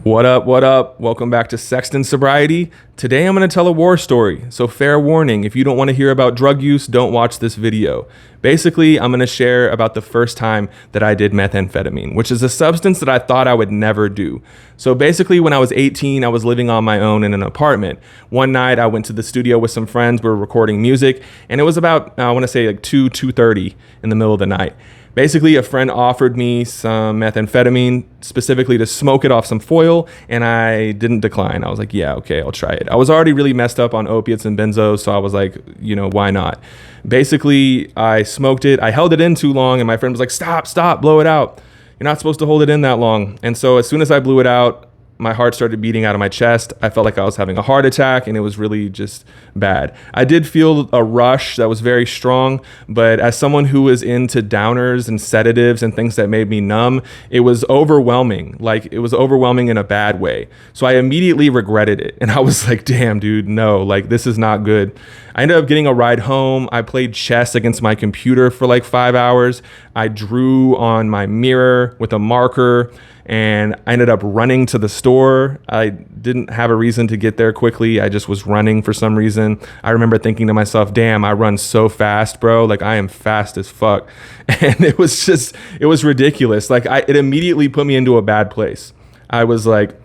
What up? What up? Welcome back to Sexton Sobriety. Today I'm going to tell a war story. So fair warning, if you don't want to hear about drug use, don't watch this video. Basically, I'm going to share about the first time that I did methamphetamine, which is a substance that I thought I would never do. So basically, when I was 18, I was living on my own in an apartment. One night, I went to the studio with some friends. We were recording music, and it was about, I want to say like 2:30 in the middle of the night. Basically, a friend offered me some methamphetamine, specifically to smoke it off some foil, and I didn't decline. I was like, yeah, okay, I'll try it. I was already really messed up on opiates and benzos, so I was like, why not? Basically, I smoked it. I held it in too long, and my friend was like, stop, blow it out. You're not supposed to hold it in that long. And so as soon as I blew it out, my heart started beating out of my chest. I felt like I was having a heart attack, and it was really just bad. I did feel a rush that was very strong, but as someone who was into downers and sedatives and things that made me numb, it was overwhelming. Like, it was overwhelming in a bad way. So I immediately regretted it. And I was like, damn, dude, no, like, this is not good. I ended up getting a ride home. I played chess against my computer for like 5 hours. I drew on my mirror with a marker, and I ended up running to the store. I didn't have a reason to get there quickly. I just was running for some reason. I remember thinking to myself, damn, I run so fast, bro. Like, I am fast as fuck. And it was ridiculous. Like, it immediately put me into a bad place. I was like,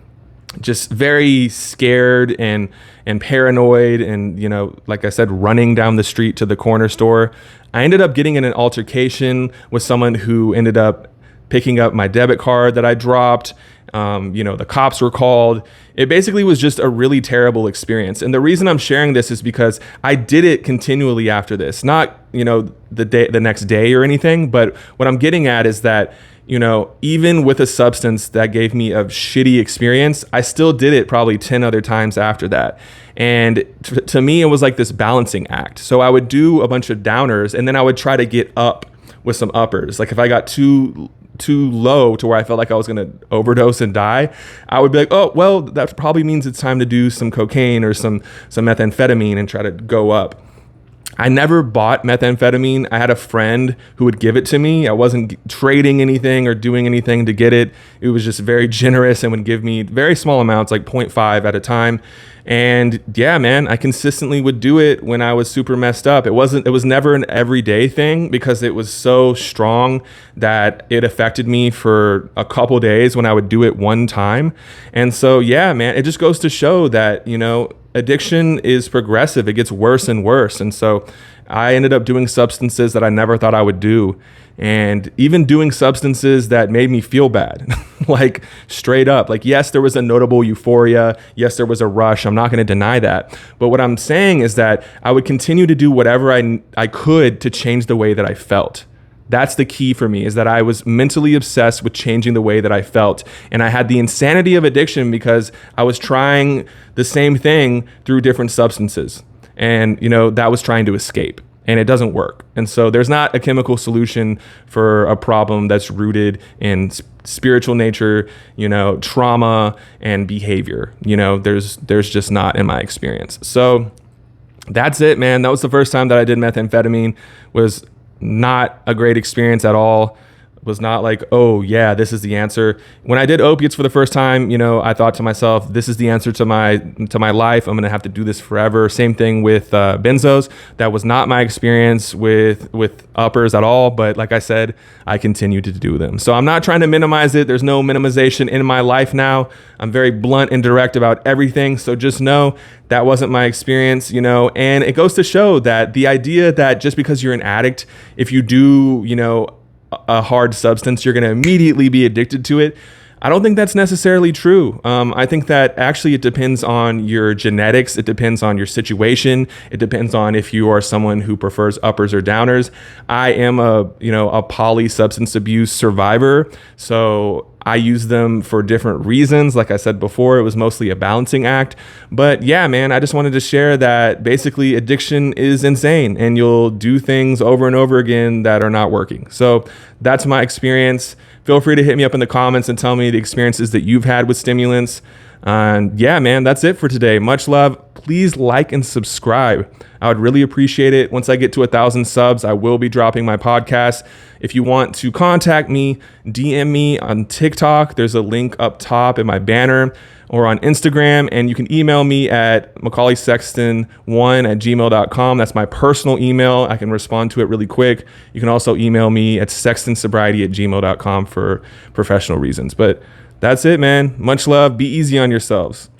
just very scared and paranoid, and like I said, running down the street to the corner store. I ended up getting in an altercation with someone who ended up picking up my debit card that I dropped. The cops were called. It basically was just a really terrible experience. And the reason I'm sharing this is because I did it continually after this, not, the next day or anything. But what I'm getting at is that, even with a substance that gave me a shitty experience, I still did it probably 10 other times after that. And to me, it was like this balancing act. So I would do a bunch of downers, and then I would try to get up with some uppers. Like, if I got too low to where I felt like I was going to overdose and die, I would be like, oh, well, that probably means it's time to do some cocaine or some methamphetamine and try to go up. I never bought methamphetamine. I had a friend who would give it to me. I wasn't trading anything or doing anything to get it. It was just very generous and would give me very small amounts, like 0.5 at a time. And yeah, man, I consistently would do it when I was super messed up. It was never an everyday thing because it was so strong that it affected me for a couple days when I would do it one time. And so, yeah, man, it just goes to show that, addiction is progressive. It gets worse and worse. And so I ended up doing substances that I never thought I would do. And even doing substances that made me feel bad, like straight up. Like, yes, there was a notable euphoria. Yes, there was a rush. I'm not going to deny that. But what I'm saying is that I would continue to do whatever I could to change the way that I felt. That's the key for me, is that I was mentally obsessed with changing the way that I felt. And I had the insanity of addiction because I was trying the same thing through different substances. And, that was trying to escape. And it doesn't work. And so there's not a chemical solution for a problem that's rooted in spiritual nature, trauma and behavior. There's just not, in my experience. So that's it, man. That was the first time that I did methamphetamine. Was not a great experience at all. Was not like, oh yeah, this is the answer. When I did opiates for the first time, I thought to myself, this is the answer to my life. I'm gonna have to do this forever. Same thing with benzos. That was not my experience with uppers at all. But like I said, I continue to do them. So I'm not trying to minimize it. There's no minimization in my life now. I'm very blunt and direct about everything. So just know that wasn't my experience, and it goes to show that the idea that just because you're an addict, if you do, a hard substance, you're going to immediately be addicted to it. I don't think that's necessarily true. I think that actually it depends on your genetics. It depends on your situation. It depends on if you are someone who prefers uppers or downers. I am a poly substance abuse survivor. So I use them for different reasons. Like I said before, it was mostly a balancing act. But yeah, man, I just wanted to share that basically addiction is insane and you'll do things over and over again that are not working. So that's my experience. Feel free to hit me up in the comments and tell me the experiences that you've had with stimulants. And yeah, man, that's it for today. Much love. please like and subscribe. I would really appreciate it. Once I get to 1,000 subs, I will be dropping my podcast. If you want to contact me, DM me on TikTok. There's a link up top in my banner, or on Instagram, and you can email me at MacaulaySexton1@gmail.com. That's my personal email. I can respond to it really quick. You can also email me at SextonSobriety@gmail.com for professional reasons. But that's it, man. Much love. Be easy on yourselves.